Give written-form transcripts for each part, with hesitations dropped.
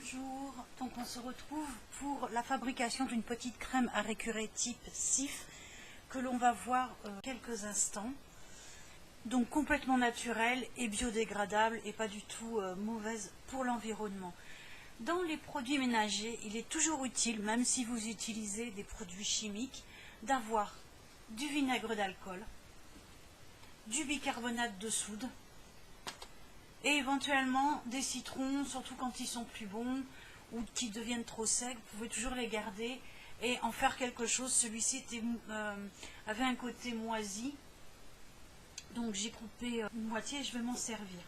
Bonjour, donc on se retrouve pour la fabrication d'une petite crème à récurer type Cif que l'on va voir quelques instants. Donc complètement naturelle et biodégradable et pas du tout mauvaise pour l'environnement. Dans les produits ménagers, il est toujours utile, même si vous utilisez des produits chimiques, d'avoir du vinaigre d'alcool, du bicarbonate de soude, et éventuellement des citrons, surtout quand ils sont plus bons ou qu'ils deviennent trop secs, vous pouvez toujours les garder et en faire quelque chose. Celui-ci avait un côté moisi, donc j'ai coupé une moitié et je vais m'en servir.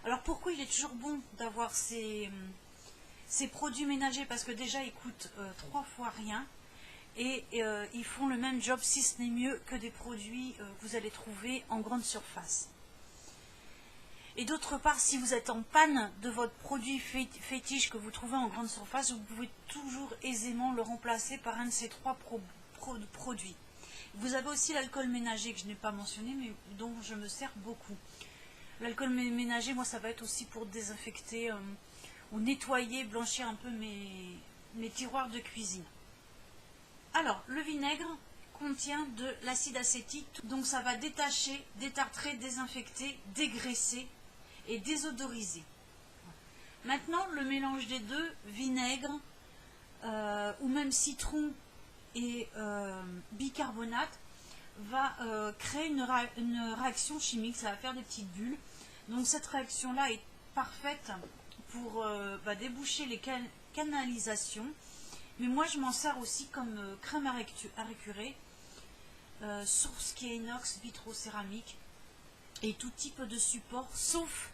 Alors pourquoi il est toujours bon d'avoir ces produits ménagers? Parce que déjà ils coûtent 3 fois rien et ils font le même job, si ce n'est mieux, que des produits que vous allez trouver en grande surface. Et d'autre part, si vous êtes en panne de votre produit fétiche que vous trouvez en grande surface, vous pouvez toujours aisément le remplacer par un de ces 3 produits. Vous avez aussi l'alcool ménager que je n'ai pas mentionné, mais dont je me sers beaucoup. L'alcool ménager, moi, ça va être aussi pour désinfecter ou nettoyer, blanchir un peu mes tiroirs de cuisine. Alors, le vinaigre contient de l'acide acétique, donc ça va détacher, détartrer, désinfecter, dégraisser et désodoriser. Maintenant, le mélange des deux, vinaigre ou même citron et bicarbonate, va créer une réaction chimique, ça va faire des petites bulles. Donc cette réaction-là est parfaite pour déboucher les canalisations. Mais moi, je m'en sers aussi comme crème à récurer, sur ce qui est inox, vitrocéramique et tout type de support, sauf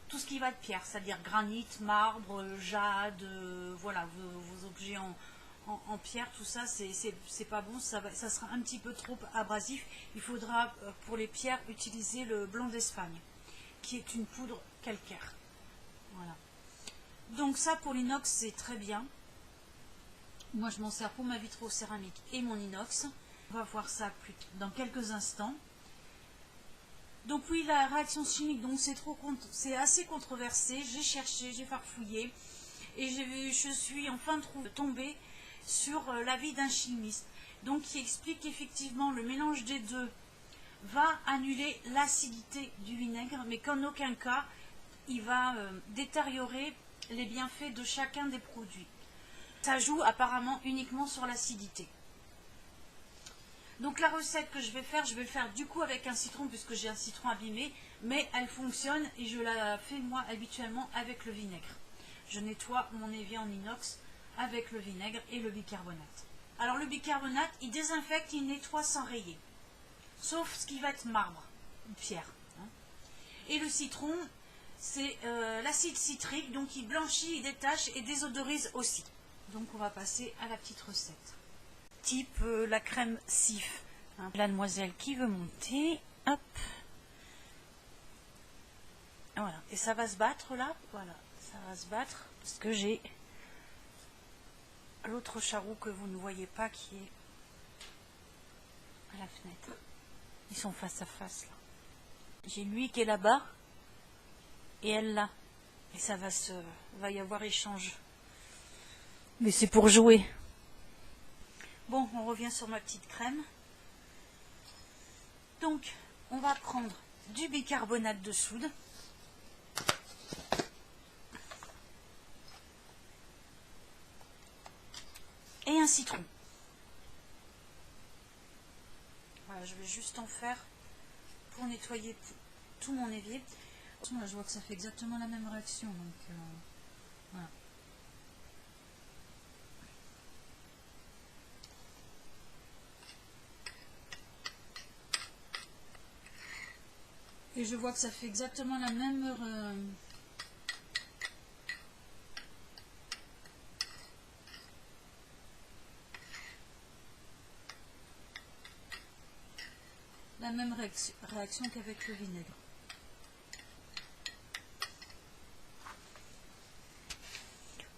tout ce qui va de pierre, c'est-à-dire granit, marbre, jade, voilà, vos objets en pierre, tout ça, c'est pas bon, ça sera un petit peu trop abrasif. Il faudra, pour les pierres, utiliser le blanc d'Espagne, qui est une poudre calcaire. Voilà. Donc ça, pour l'inox, c'est très bien. Moi, je m'en sers pour ma vitrocéramique et mon inox. On va voir ça dans quelques instants. Donc oui, la réaction chimique, donc c'est assez controversé. J'ai cherché, j'ai farfouillé et je suis enfin tombée sur l'avis d'un chimiste. Donc qui explique qu'effectivement le mélange des deux va annuler l'acidité du vinaigre, mais qu'en aucun cas il va détériorer les bienfaits de chacun des produits. Ça joue apparemment uniquement sur l'acidité. Donc la recette que je vais le faire du coup avec un citron, puisque j'ai un citron abîmé, mais elle fonctionne et je la fais moi habituellement avec le vinaigre. Je nettoie mon évier en inox avec le vinaigre et le bicarbonate. Alors le bicarbonate, il désinfecte, il nettoie sans rayer, sauf ce qui va être marbre ou pierre. Et le citron, c'est l'acide citrique, donc il blanchit, il détache et désodorise aussi. Donc on va passer à la petite recette. Type la crème Cif. La demoiselle qui veut monter, hop. Voilà, et ça va se battre là, voilà, ça va se battre parce que j'ai l'autre charroux que vous ne voyez pas qui est à la fenêtre. Ils sont face à face là. J'ai lui qui est là-bas et elle là. Et ça va y avoir échange. Mais c'est pour jouer. Bon, on revient sur ma petite crème. Donc, on va prendre du bicarbonate de soude. Et un citron. Voilà, je vais juste en faire pour nettoyer tout mon évier. Là, je vois que ça fait exactement la même réaction. Donc, voilà. Et je vois que ça fait exactement la même réaction qu'avec le vinaigre.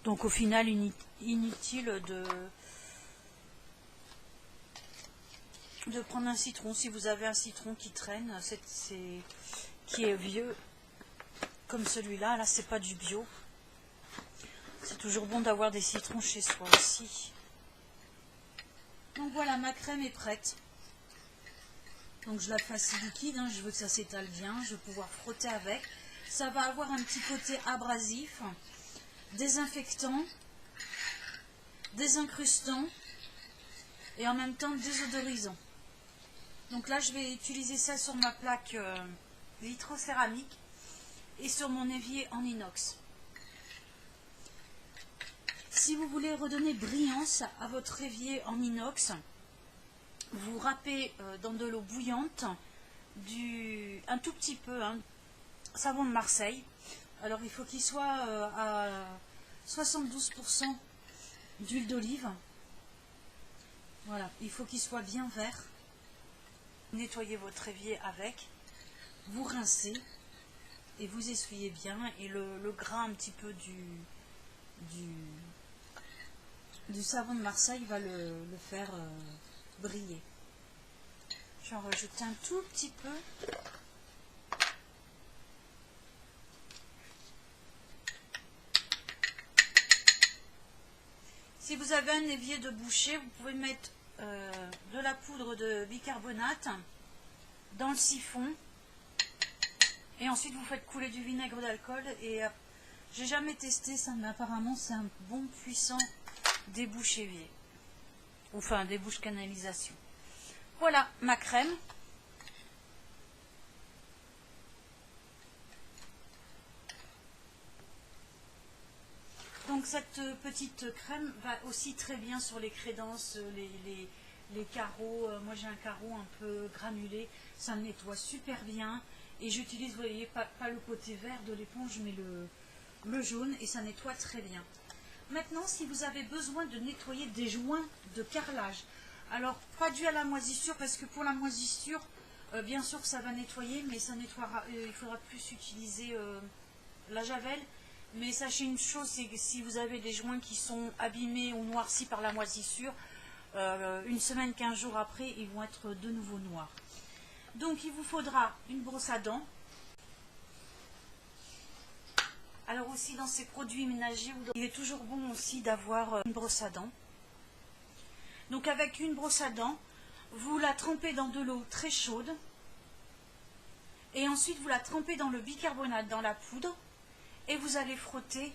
Donc au final, inutile de prendre un citron. Si vous avez un citron qui traîne, qui est vieux, comme celui-là, là c'est pas du bio. C'est toujours bon d'avoir des citrons chez soi aussi. Donc voilà, ma crème est prête. Donc je la fais assez liquide, hein, je veux que ça s'étale bien, je vais pouvoir frotter avec. Ça va avoir un petit côté abrasif, désinfectant, désincrustant et en même temps désodorisant. Donc là je vais utiliser ça sur ma plaque vitrocéramique et sur mon évier en inox. Si vous voulez redonner brillance à votre évier en inox, vous râpez dans de l'eau bouillante un tout petit peu, hein, savon de Marseille. Alors il faut qu'il soit à 72% d'huile d'olive. Voilà, il faut qu'il soit bien vert. Nettoyez votre évier avec, vous rincez et vous essuyez bien, et le gras un petit peu du savon de Marseille va le faire briller. Je vais en rajouter un tout petit peu. Si vous avez un évier de boucher, vous pouvez mettre de la poudre de bicarbonate dans le siphon et ensuite vous faites couler du vinaigre d'alcool. Et j'ai jamais testé ça, mais apparemment c'est un bon puissant débouche-évier, enfin débouche-canalisation. Voilà ma crème. Donc cette petite crème va aussi très bien sur les crédences, les carreaux. Moi j'ai un carreau un peu granulé, ça le nettoie super bien. Et j'utilise, vous voyez, pas le côté vert de l'éponge, mais le jaune, et ça nettoie très bien. Maintenant, si vous avez besoin de nettoyer des joints de carrelage, alors pas dû à la moisissure, parce que pour la moisissure, bien sûr que ça va nettoyer, mais ça nettoiera, il faudra plus utiliser la javel. Mais sachez une chose, c'est que si vous avez des joints qui sont abîmés ou noircis par la moisissure, une semaine, 15 jours après, ils vont être de nouveau noirs. Donc il vous faudra une brosse à dents. Alors aussi dans ces produits ménagers, il est toujours bon aussi d'avoir une brosse à dents. Donc avec une brosse à dents, vous la trempez dans de l'eau très chaude. Et ensuite vous la trempez dans le bicarbonate, dans la poudre. Et vous allez frotter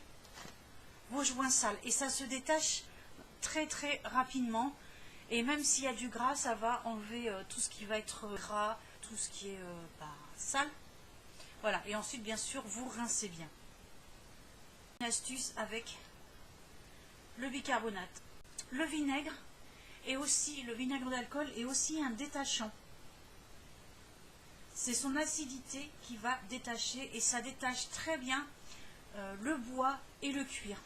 vos joints sales. Et ça se détache très très rapidement. Et même s'il y a du gras, ça va enlever tout ce qui va être gras, tout ce qui est sale. Voilà. Et ensuite, bien sûr, vous rincez bien. Une astuce avec le bicarbonate. Le vinaigre d'alcool est aussi un détachant. C'est son acidité qui va détacher, et ça détache très bien le bois et le cuir.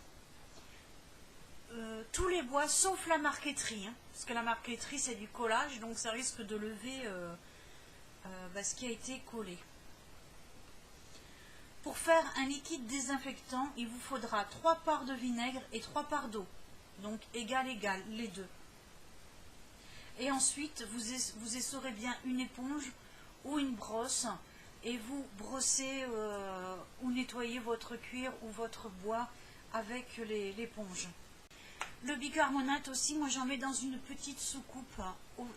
Tous les bois sauf la marqueterie, hein, parce que la marqueterie c'est du collage, donc ça risque de lever ce qui a été collé. Pour faire un liquide désinfectant, il vous faudra 3 parts de vinaigre et 3 parts d'eau, donc égal les deux. Et ensuite vous essorez bien une éponge ou une brosse et vous brossez ou nettoyez votre cuir ou votre bois avec l'éponge. Le bicarbonate aussi, moi j'en mets dans une petite soucoupe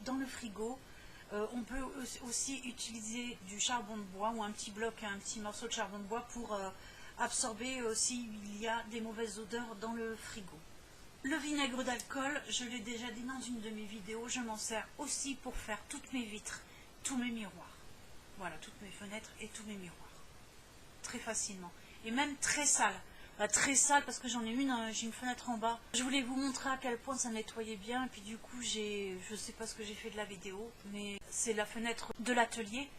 dans le frigo. On peut aussi utiliser du charbon de bois ou un petit morceau de charbon de bois pour absorber s'il y a des mauvaises odeurs dans le frigo. Le vinaigre d'alcool, je l'ai déjà dit dans une de mes vidéos, je m'en sers aussi pour faire toutes mes vitres, tous mes miroirs. Voilà, toutes mes fenêtres et tous mes miroirs. Très facilement. Et même très sale. Très sale parce que j'en ai j'ai une fenêtre en bas. Je voulais vous montrer à quel point ça nettoyait bien. Et puis du coup, je sais pas ce que j'ai fait de la vidéo, mais c'est la fenêtre de l'atelier.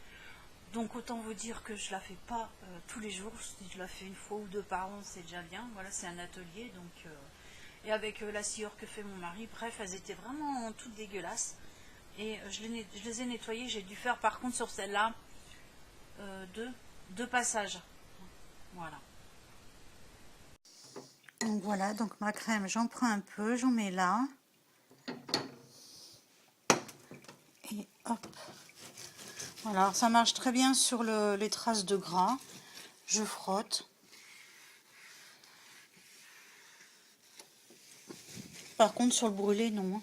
Donc autant vous dire que je la fais pas tous les jours. Si je la fais une fois ou deux par an, c'est déjà bien. Voilà, c'est un atelier. Donc, et avec la sciure que fait mon mari, bref, elles étaient vraiment toutes dégueulasses. Et je les ai nettoyées. J'ai dû faire par contre sur celle-là deux passages. Voilà. Donc voilà, donc ma crème, j'en prends un peu, j'en mets là. Et hop. Voilà, alors ça marche très bien sur les traces de gras. Je frotte. Par contre, sur le brûlé, non.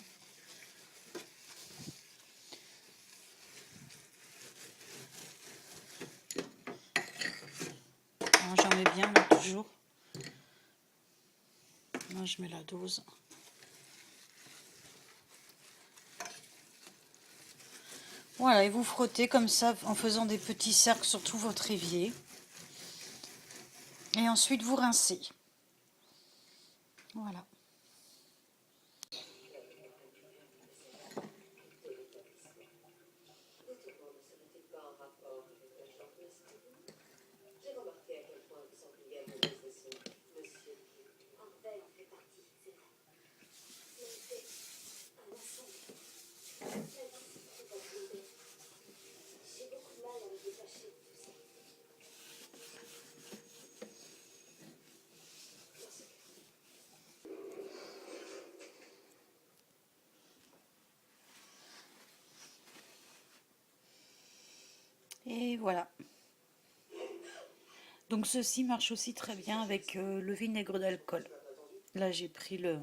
J'en mets bien, là, toujours. Moi, je mets la dose. Voilà, et vous frottez comme ça en faisant des petits cercles sur tout votre évier. Et ensuite, vous rincez. Voilà. Et voilà. Donc ceci marche aussi très bien avec le vinaigre d'alcool. Là j'ai pris le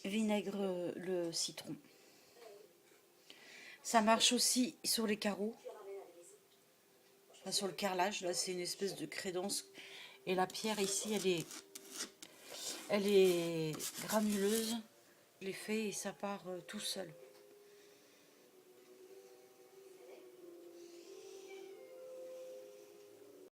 vinaigre, le citron. Ça marche aussi sur les carreaux. Enfin, sur le carrelage, là c'est une espèce de crédence. Et la pierre ici elle est granuleuse. Je l'ai fait et ça part tout seul.